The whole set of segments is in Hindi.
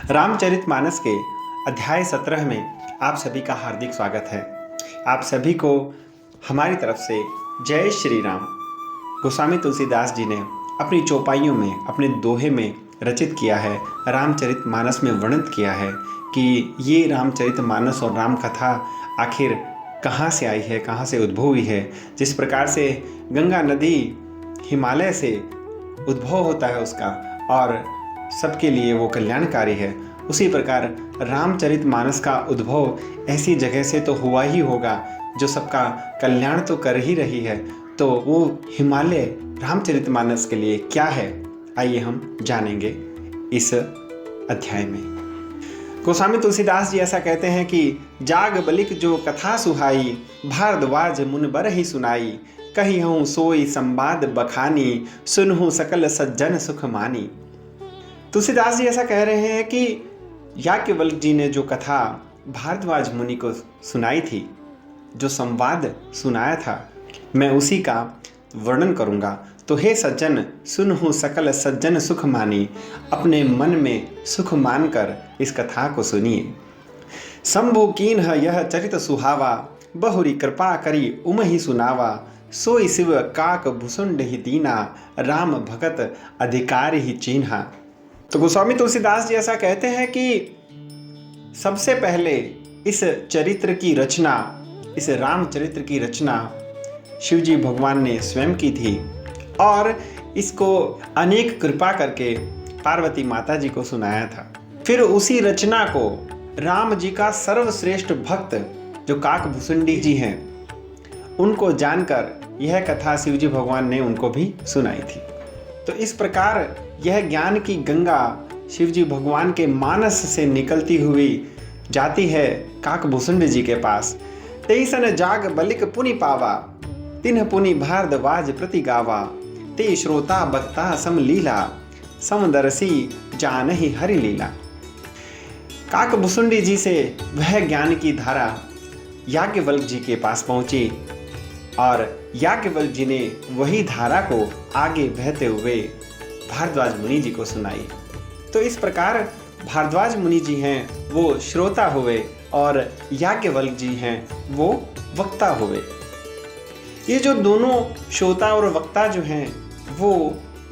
रामचरितमानस के अध्याय 17 में आप सभी का हार्दिक स्वागत है। आप सभी को हमारी तरफ से जय श्री राम। गोस्वामी तुलसीदास जी ने अपनी चौपाइयों में, अपने दोहे में रचित किया है, रामचरितमानस में वर्णित किया है कि ये रामचरितमानस और राम कथा आखिर कहाँ से आई है, कहाँ से उद्भव हुई है। जिस प्रकार से गंगा नदी हिमालय से उद्भव होता है उसका और सबके लिए वो कल्याणकारी है, उसी प्रकार रामचरितमानस का उद्भव ऐसी जगह से तो हुआ ही होगा जो सबका कल्याण तो कर ही रही है। तो वो हिमालय रामचरितमानस के लिए क्या है, आइए हम जानेंगे इस अध्याय में। गोस्वामी तुलसीदास जी ऐसा कहते हैं कि जाग बलिक जो कथा सुहाई, भारद्वाज मुन बर ही सुनाई, कही हूँ सोई संवाद बखानी, सुनहूँ सकल सज्जन सुख मानी। तुलसीदास जी ऐसा कह रहे हैं कि याज्ञवल्क्य जी ने जो कथा भारद्वाज मुनि को सुनाई थी, जो संवाद सुनाया था, मैं उसी का वर्णन करूँगा। तो हे सज्जन, सुनहु सकल सज्जन सुख मानी, अपने मन में सुख मानकर इस कथा को सुनिए। शंभु कीन है यह चरित सुहावा, बहुरी कृपा करी उम ही सुनावा, सोई शिव काक भुसुंड ही दीना, राम भगत अधिकार ही चीन्हा। तो गोस्वामी तुलसीदास जी ऐसा कहते हैं कि सबसे पहले इस चरित्र की रचना, इस रामचरित्र की रचना शिवजी भगवान ने स्वयं की थी और इसको अनेक कृपा करके पार्वती माता जी को सुनाया था। फिर उसी रचना को राम जी का सर्वश्रेष्ठ भक्त जो काक भुसुंडी जी हैं, उनको जानकर यह कथा शिवजी भगवान ने उनको भी सुनाई थी। तो इस प्रकार यह ज्ञान की गंगा शिवजी भगवान के मानस से निकलती हुई जाती है काक भुसुंड जी के पास। तेईसन जाग बलिक पुनि पावा, तिन्ह पुनि भारद्वाज प्रति गावा, ते श्रोता बक्ता सम लीला, समदर्शी जानहि हरि लीला। काक भुसुंडी जी से वह ज्ञान की धारा याज्ञवल्क्य जी के पास पहुंची और याज्ञवल्क्य जी ने वही धारा को आगे बहते हुए भारद्वाज मुनि जी को सुनाई। तो इस प्रकार भारद्वाज मुनि जी हैं वो श्रोता हुए और याज्ञवल्क्य जी हैं वो वक्ता हुए। ये जो दोनों श्रोता और वक्ता जो हैं वो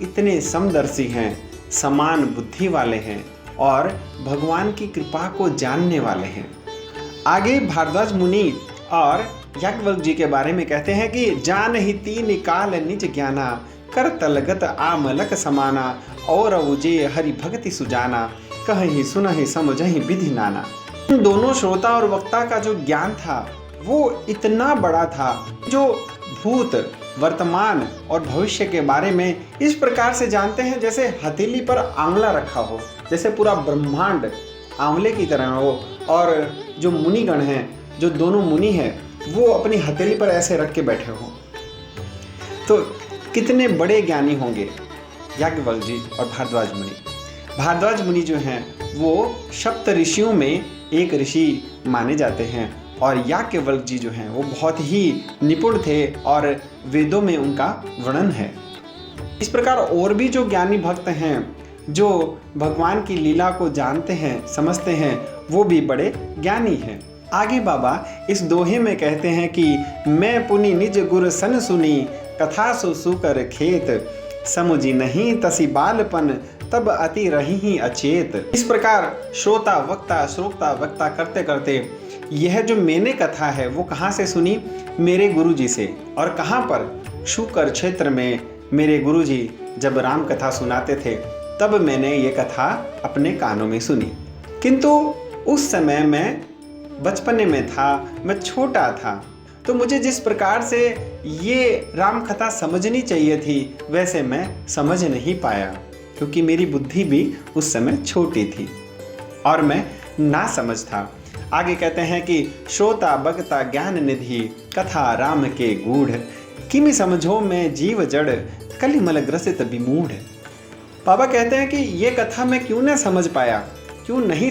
इतने समदर्शी हैं, समान बुद्धि वाले हैं और भगवान की कृपा को जानने वाले हैं। आगे भारद्वाज मुनि और याज्ञवल्क्य जी के बारे में कहते हैं कि जान ही तीन काल निज ज्ञाना, कर तलगत आमलक समाना, और उजे हरि भक्ति सुजाना, कहि सुनहि समझहि विधि नाना। इन दोनों श्रोता और वक्ता का जो ज्ञान था वो इतना बड़ा था, जो भूत, वर्तमान और भविष्य के बारे में इस प्रकार से जानते हैं जैसे हथेली पर आंवला रखा हो, जैसे पूरा ब्रह्मांड आंवले की तरह हो। और जो मुनिगण हैं, जो दोनों मुनि हैं, वो अपनी हथेली पर ऐसे रख के बैठे हो। तो कितने बड़े ज्ञानी होंगे याज्ञवल्क्य जी और भारद्वाज मुनि। भारद्वाज मुनि जो हैं वो सप्त ऋषियों में एक ऋषि माने जाते हैं और याज्ञवल्क्य जी जो हैं वो बहुत ही निपुण थे और वेदों में उनका वर्णन है। इस प्रकार और भी जो ज्ञानी भक्त हैं, जो भगवान की लीला को जानते हैं, समझते हैं, वो भी बड़े ज्ञानी हैं। आगे बाबा इस दोहे में कहते हैं कि मैं पुनि निज गुर सन सुनी, कथा सु सुकर खेत, समुझी नहीं तसी बालपन, तब अति रही ही अचेत। इस प्रकार श्रोता वक्ता करते करते यह जो मैंने कथा है वो कहाँ से सुनी? मेरे गुरुजी से। और कहाँ पर? शुकर क्षेत्र में मेरे गुरुजी जब राम कथा सुनाते थे तब मैंने ये कथा अपने कानों में सुनी। किंतु उस समय मैं बचपने में था, मैं छोटा था, तो मुझे जिस प्रकार से ये राम कथा समझनी चाहिए थी वैसे मैं समझ नहीं पाया, क्योंकि मेरी बुद्धि भी उस समय छोटी थी और मैं ना समझ था। आगे कहते हैं कि श्रोता बगता ज्ञान निधि, कथा राम के गूढ़, किमि समझो में जीव जड़, कलिमल ग्रसित विमूढ़। बाबा कहते हैं कि ये कथा मैं क्यों नहीं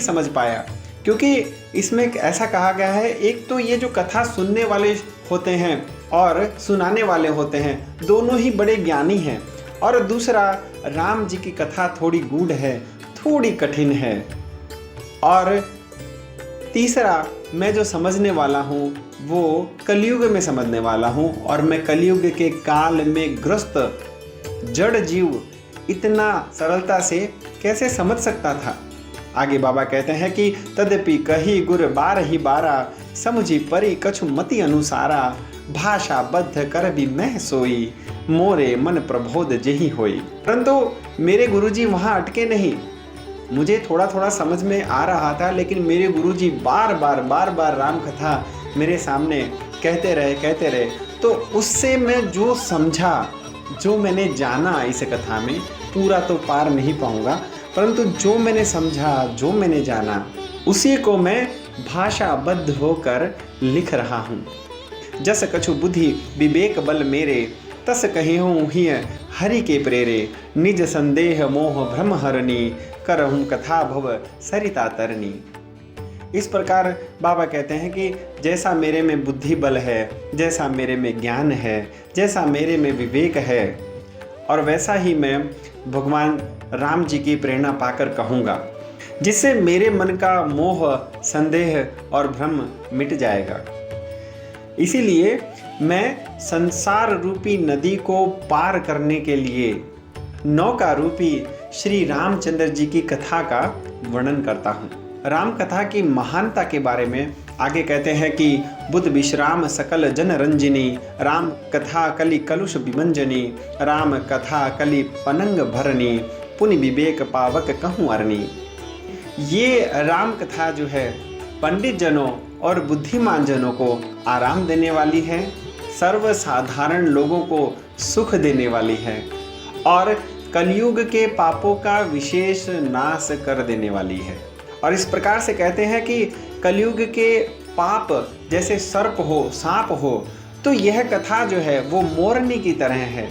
समझ पाया, क्योंकि इसमें ऐसा कहा गया है, एक तो ये जो कथा सुनने वाले होते हैं और सुनाने वाले होते हैं, दोनों ही बड़े ज्ञानी हैं, और दूसरा राम जी की कथा थोड़ी गूढ़ है, थोड़ी कठिन है, और तीसरा, मैं जो समझने वाला हूँ वो कलयुग में समझने वाला हूँ, और मैं कलयुग के काल में ग्रस्त जड़ जीव इतना सरलता से कैसे समझ सकता था। आगे बाबा कहते हैं कि तद्यपि कही गुर बार ही बारा, समुझी परी कछु मति अनुसारा, भाषा बद्ध कर भी मैं सोई, मोरे मन प्रबोध जेहि होई। परंतु मेरे गुरुजी वहाँ अटके नहीं। मुझे थोड़ा थोड़ा समझ में आ रहा था, लेकिन मेरे गुरुजी बार बार राम कथा मेरे सामने कहते रहे। तो उससे मैं जो समझा, जो मैंने जाना इस कथा में, पूरा तो पार नहीं पाऊंगा, परंतु जो मैंने समझा, जो मैंने जाना, उसी को मैं भाषाबद्ध होकर लिख रहा हूँ। जस कछु बुद्धि विवेक बल मेरे, तस कहिहूँ हिय हरि के प्रेरे, निज संदेह मोह भ्रम हरनी, करहूँ कथा भव सरिता तरनी। इस प्रकार बाबा कहते हैं कि जैसा मेरे में बुद्धि बल है, जैसा मेरे में ज्ञान है, जैसा मेरे में विवेक है, और वैसा ही मैं भगवान राम जी की प्रेरणा पाकर कहूँगा, जिससे मेरे मन का मोह, संदेह और भ्रम मिट जाएगा। इसीलिए मैं संसार रूपी नदी को पार करने के लिए नौका रूपी श्री रामचंद्र जी की कथा का वर्णन करता हूँ। राम कथा की महानता के बारे में आगे कहते हैं कि बुद्ध विश्राम सकल जन रंजिनी, राम कथा कलि कलुष विमंजनी, राम कथा कलि पनंग भरनी, पुनि विवेक पावक कहूँ अरनी। ये राम कथा जो है पंडित जनों और बुद्धिमान जनों को आराम देने वाली है, सर्वसाधारण लोगों को सुख देने वाली है, और कलयुग के पापों का विशेष नाश कर देने वाली है। और इस प्रकार से कहते हैं कि कलयुग के पाप जैसे सर्प हो, सांप हो, तो यह कथा जो है वो मोरनी की तरह है,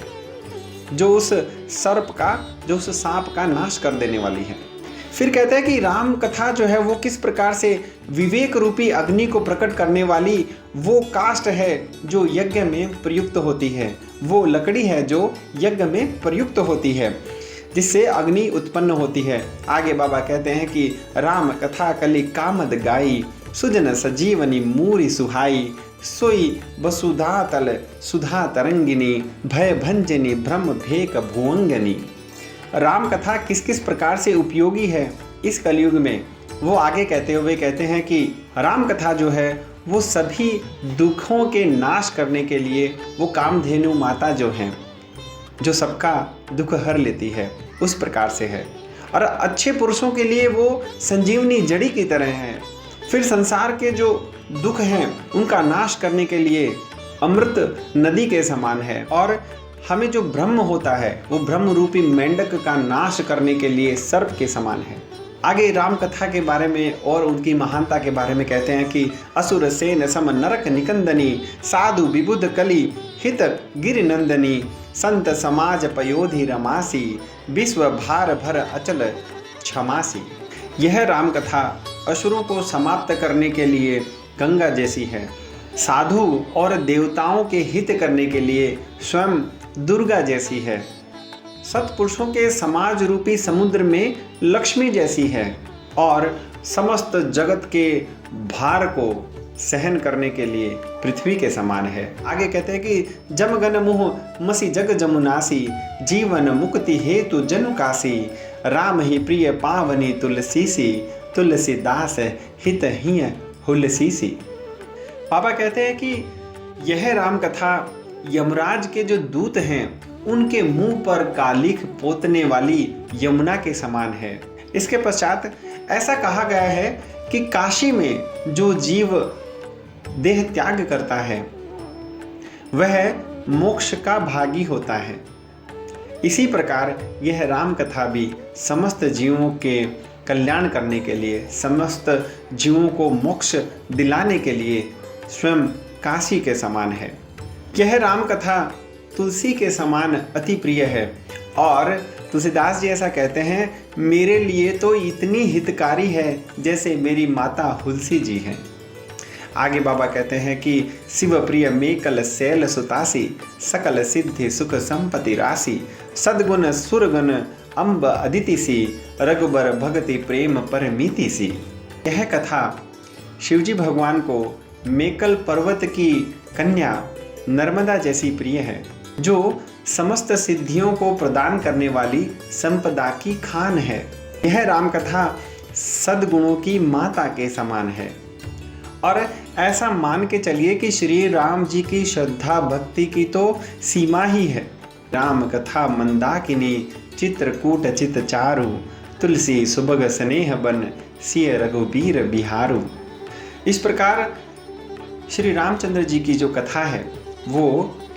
जो उस सर्प का, जो उस सांप का नाश कर देने वाली है। फिर कहते हैं कि राम कथा जो है वो किस प्रकार से विवेक रूपी अग्नि को प्रकट करने वाली वो काष्ठ है जो यज्ञ में प्रयुक्त होती है, वो लकड़ी है जो यज्ञ में प्रयुक्त होती है, जिससे अग्नि उत्पन्न होती है। आगे बाबा कहते हैं कि राम कथा कलि कामद गाई, सुजन सजीवनी मूरी सुहाई, सोई वसुधा तल सुधा तरंगिनी, भय भंजनी ब्रह्म भेक भुवंगनी। राम कथा किस किस प्रकार से उपयोगी है इस कलयुग में, वो आगे कहते हुए कहते हैं कि राम कथा जो है वो सभी दुखों के नाश करने के लिए वो कामधेनु माता जो हैं, जो सबका दुख हर लेती है, उस प्रकार से है। और अच्छे पुरुषों के लिए वो संजीवनी जड़ी की तरह है। फिर संसार के जो दुख हैं उनका नाश करने के लिए अमृत नदी के समान है, और हमें जो ब्रह्म होता है वो ब्रह्म रूपी मेंढक का नाश करने के लिए सर्प के समान है। आगे राम कथा के बारे में और उनकी महानता के बारे में कहते हैं कि असुर सेन सम नरक निकंदनी, साधु विबुध कली हित गिर नंदनी, संत समाज पयोधि रमासी, विश्व भार भर अचल क्षमासी। यह राम कथा असुरों को समाप्त करने के लिए गंगा जैसी है, साधु और देवताओं के हित करने के लिए स्वयं दुर्गा जैसी है, सत्पुरुषों के समाज रूपी समुद्र में लक्ष्मी जैसी है, और समस्त जगत के भार को सहन करने के लिए पृथ्वी के समान है। आगे कहते हैं कि जमगन मुह मसी जग जमुनासी, जीवन मुक्ति हेतु जनु कासी, राम ही प्रिय पावनी तुलसीसी, तुलसी दास हित ही हुलसीसी। बाबा कहते हैं कि यह राम कथा यमराज के जो दूत हैं उनके मुंह पर कालिख पोतने वाली यमुना के समान है। इसके पश्चात ऐसा कहा गया है कि काशी में जो जीव देह त्याग करता है वह मोक्ष का भागी होता है। इसी प्रकार यह राम कथा भी समस्त जीवों के कल्याण करने के लिए, समस्त जीवों को मोक्ष दिलाने के लिए स्वयं काशी के समान है। यह राम कथा तुलसी के समान अति प्रिय है, और तुलसीदास जी ऐसा कहते हैं, मेरे लिए तो इतनी हितकारी है जैसे मेरी माता हुलसी जी हैं। आगे बाबा कहते हैं कि शिव प्रिय मेकल शैल सुतासी, सकल सिद्धि सुख संपत्ति राशि, सद्गुण सुरगुण अम्ब अदिति सी, रघुबर भगति प्रेम परमीति सी। यह कथा शिवजी भगवान को मेकल पर्वत की कन्या नर्मदा जैसी प्रिय है, जो समस्त सिद्धियों को प्रदान करने वाली संपदा की खान है। यह राम कथा सद्गुणों की माता के समान है और ऐसा मान के चलिए कि श्री राम जी की श्रद्धा भक्ति की तो सीमा ही है। राम कथा मंदाकिनी चित्रकूट चित चारु, तुलसी सुबग स्नेह बन सिय रघुबीर बिहारू। इस प्रकार श्री रामचंद्र जी की जो कथा है वो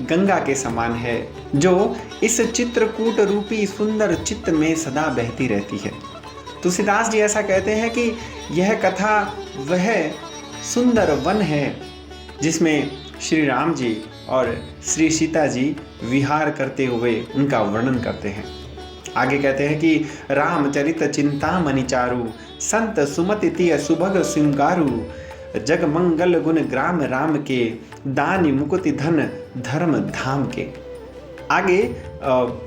गंगा के समान है, जो इस चित्रकूट रूपी सुंदर चित्त में सदा बहती रहती है। तुलसीदास जी ऐसा कहते हैं कि यह कथा वह सुंदर वन है जिसमें श्री राम जी और श्री सीता जी विहार करते हुए उनका वर्णन करते हैं। आगे कहते हैं कि रामचरित चिंतामणि चारु, संत सुमति तिय सुभग श्रृंगारु, जग मंगल गुण ग्राम राम के, दानी मुकुति धन धर्म धाम के। आगे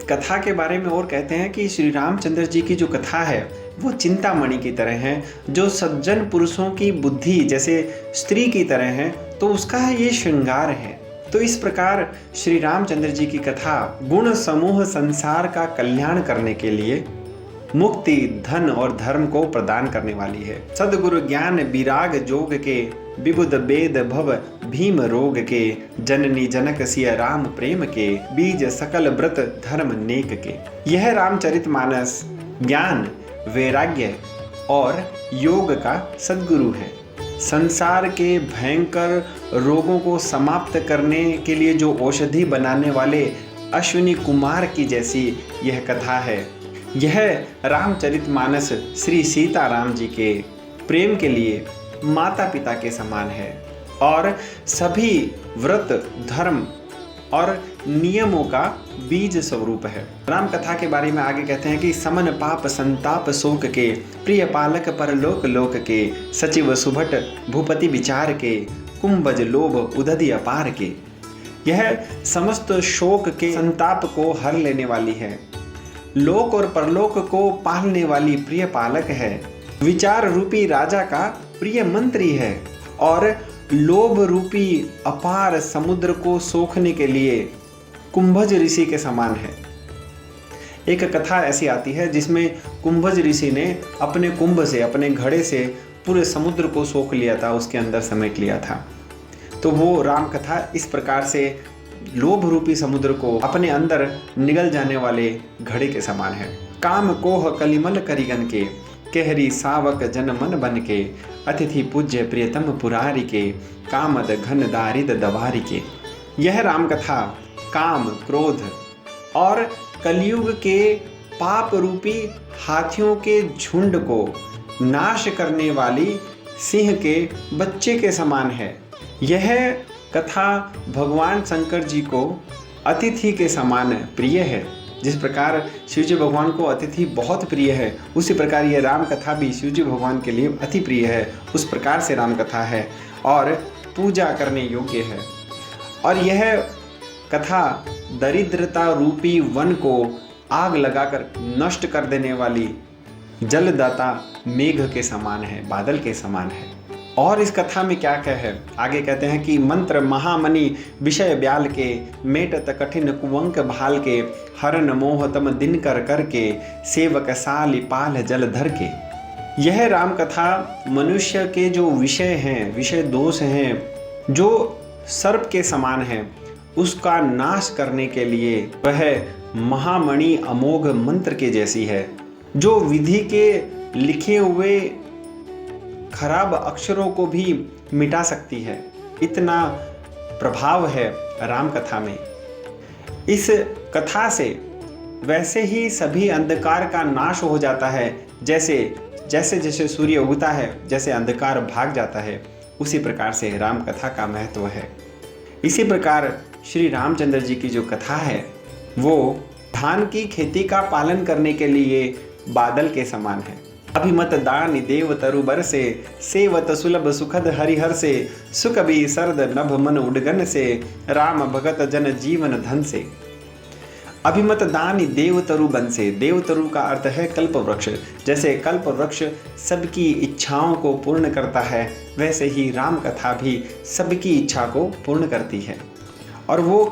कथा के बारे में और कहते हैं कि श्री रामचंद्र जी की जो कथा है वो चिंतामणि की तरह है, जो सज्जन पुरुषों की बुद्धि जैसे स्त्री की तरह है, तो उसका ये श्रृंगार है। तो इस प्रकार श्री रामचंद्र जी की कथा गुण समूह संसार का कल्याण करने के लिए मुक्ति धन और धर्म को प्रदान करने वाली है। सद्गुरु ज्ञान विराग जोग के, विबुध वेद भव भीम रोग के, जननी जनक सिय राम प्रेम के, बीज सकल व्रत धर्म नेक के। यह रामचरितमानस ज्ञान वैराग्य और योग का सद्गुरु है। संसार के भयंकर रोगों को समाप्त करने के लिए जो औषधि बनाने वाले अश्विनी कुमार की जैसी यह कथा है। यह रामचरितमानस श्री सीताराम जी के प्रेम के लिए माता पिता के समान है और सभी व्रत धर्म और नियमों का बीज स्वरूप है। राम कथा के बारे में आगे कहते हैं कि समन पाप संताप शोक के, प्रिय पालक परलोक लोक के, सचिव सुभट भूपति विचार के, कुंभज लोभ उदधि अपार के। यह समस्त शोक के संताप को हर लेने वाली है, लोक और परलोक को पालने वाली प्रिय पालक है, विचार रूपी राजा का प्रिय मंत्री है और लोभ रूपी अपार समुद्र को सोखने के लिए कुंभज ऋषि के समान है। एक कथा ऐसी आती है जिसमें कुंभज ऋषि ने अपने कुंभ से, अपने घड़े से पूरे समुद्र को सोख लिया था, उसके अंदर समेट लिया था। तो वो राम कथा इस प्रकार से लोभ रूपी समुद्र को अपने अंदर निगल जाने वाले घड़े के समान है। काम कोह कलिमल करिगन के, केहरी सावक जन मन बन के, अतिथि पूज्य प्रियतम पुरारी के, कामद घन दारिद दवारी के। यह राम कथा काम क्रोध और कलयुग के पाप रूपी हाथियों के झुंड को नाश करने वाली सिंह के बच्चे के समान है। यह कथा भगवान शंकर जी को अतिथि के समान प्रिय है। जिस प्रकार शिवजी भगवान को अतिथि बहुत प्रिय है, उसी प्रकार यह राम कथा भी शिवजी भगवान के लिए अति प्रिय है। उस प्रकार से राम कथा है और पूजा करने योग्य है। और यह कथा दरिद्रता रूपी वन को आग लगाकर नष्ट कर देने वाली जलदाता मेघ के समान है, बादल के समान है। और इस कथा में क्या है, आगे कहते हैं कि मंत्र महामणि विषय ब्याल के, मेटत कठिन कुवंक भाल के, हरन मोहतम दिन कर करके, सेवक साली पाल जल धर के। यह राम कथा मनुष्य के जो विषय हैं, विषय दोष हैं, जो सर्प के समान है, उसका नाश करने के लिए वह महामणि अमोघ मंत्र के जैसी है, जो विधि के लिखे हुए खराब अक्षरों को भी मिटा सकती है। इतना प्रभाव है राम कथा में। इस कथा से वैसे ही सभी अंधकार का नाश हो जाता है, जैसे जैसे जैसे सूर्य उगता है, जैसे अंधकार भाग जाता है, उसी प्रकार से राम कथा का महत्व है। इसी प्रकार श्री रामचंद्र जी की जो कथा है वो धान की खेती का पालन करने के लिए बादल के समान है। अभिमत दान देव तरुबर से, सेवत सुलभ सुखद हरिहर से, सुख भी सरद नभ मन उडगन से, राम भगत जन जीवन धन से। अभिमत दानी देवतरु बनसे। देवतरु का अर्थ है कल्प वृक्ष। जैसे कल्प वृक्ष सबकी इच्छाओं को पूर्ण करता है, वैसे ही राम कथा भी सबकी इच्छा को पूर्ण करती है। और वो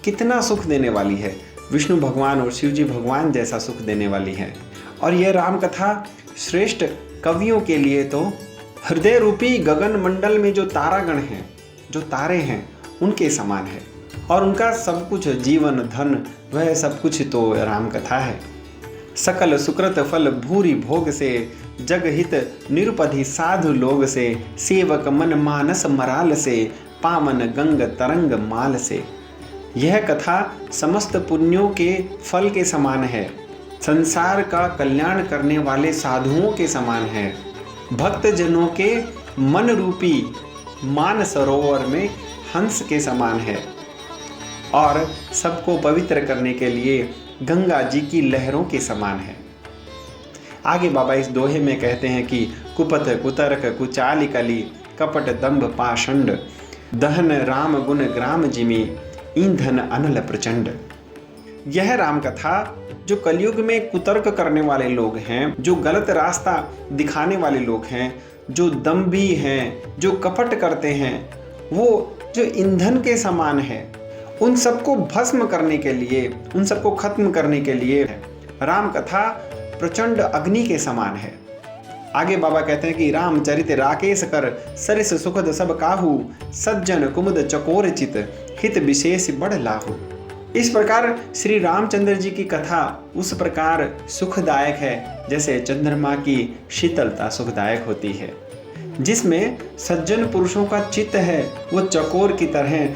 कितना सुख देने वाली है, विष्णु भगवान और शिव जी भगवान जैसा सुख देने वाली है। और यह राम कथा श्रेष्ठ कवियों के लिए तो हृदय रूपी गगन मंडल में जो तारागण हैं, जो तारे हैं, उनके समान है। और उनका सब कुछ, जीवन धन, वह सब कुछ तो राम कथा है। सकल सुकृत फल भूरी भोग से, जग हित निरुपधि साधु लोग से, सेवक मन मानस मराल से, पावन गंग तरंग माल से। यह कथा समस्त पुण्यों के फल के समान है, संसार का कल्याण करने वाले साधुओं के समान है, भक्त जनों के मन रूपी मान सरोवर में हंस के समान है, और सबको पवित्र करने के लिए गंगा जी की लहरों के समान है। आगे बाबा इस दोहे में कहते हैं कि कुपथ कुतर्क कुचाली कली, कपट दंभ पाषंड, दहन राम गुण ग्राम जिमी, ईंधन अनल प्रचंड। यह राम कथा जो कलयुग में कुतर्क करने वाले लोग हैं, जो गलत रास्ता दिखाने वाले लोग हैं, जो दम्भी हैं, जो कपट करते हैं, वो जो ईंधन के समान है, उन सबको भस्म करने के लिए, उन सबको खत्म करने के लिए राम कथा प्रचंड अग्नि के समान है। आगे बाबा कहते हैं कि रामचरित राकेश कर, सरिस सुखद सब काहू, सज्जन कुमुद चकोर चित, हित विशेष बड़ लाहू। इस प्रकार श्री रामचंद्र जी की कथा उस प्रकार सुखदायक है जैसे चंद्रमा की शीतलता सुखदायक होती है। जिसमें सज्जन पुरुषों का चित्त है वो चकोर की तरह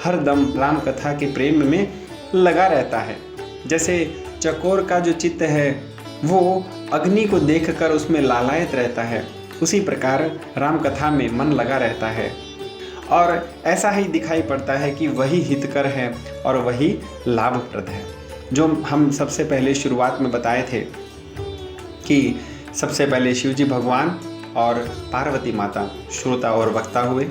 हरदम राम कथा के प्रेम में लगा रहता है। जैसे चकोर का जो चित्त है वो अग्नि को देखकर उसमें लालायित रहता है, उसी प्रकार राम कथा में मन लगा रहता है। और ऐसा ही दिखाई पड़ता है कि वही हितकर है और वही लाभप्रद है। जो हम सबसे पहले शुरुआत में बताए थे कि सबसे पहले शिवजी भगवान और पार्वती माता श्रोता और वक्ता हुए,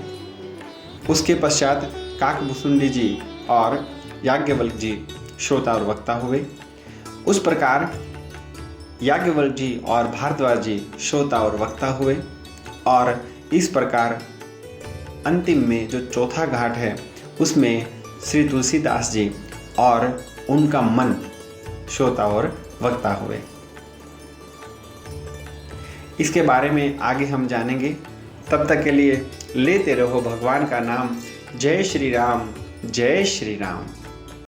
उसके पश्चात काकभुसुंडी जी और याज्ञवल्क्य जी श्रोता और वक्ता हुए। उस प्रकार याज्ञवल्क्य जी और भारद्वाज जी श्रोता और वक्ता हुए, और इस प्रकार अंतिम में जो चौथा घाट है उसमें श्री तुलसीदास जी और उनका मन श्रोता और वक्ता हुए। इसके बारे में आगे हम जानेंगे। तब तक के लिए लेते रहो भगवान का नाम। जय श्री राम, जय श्री राम।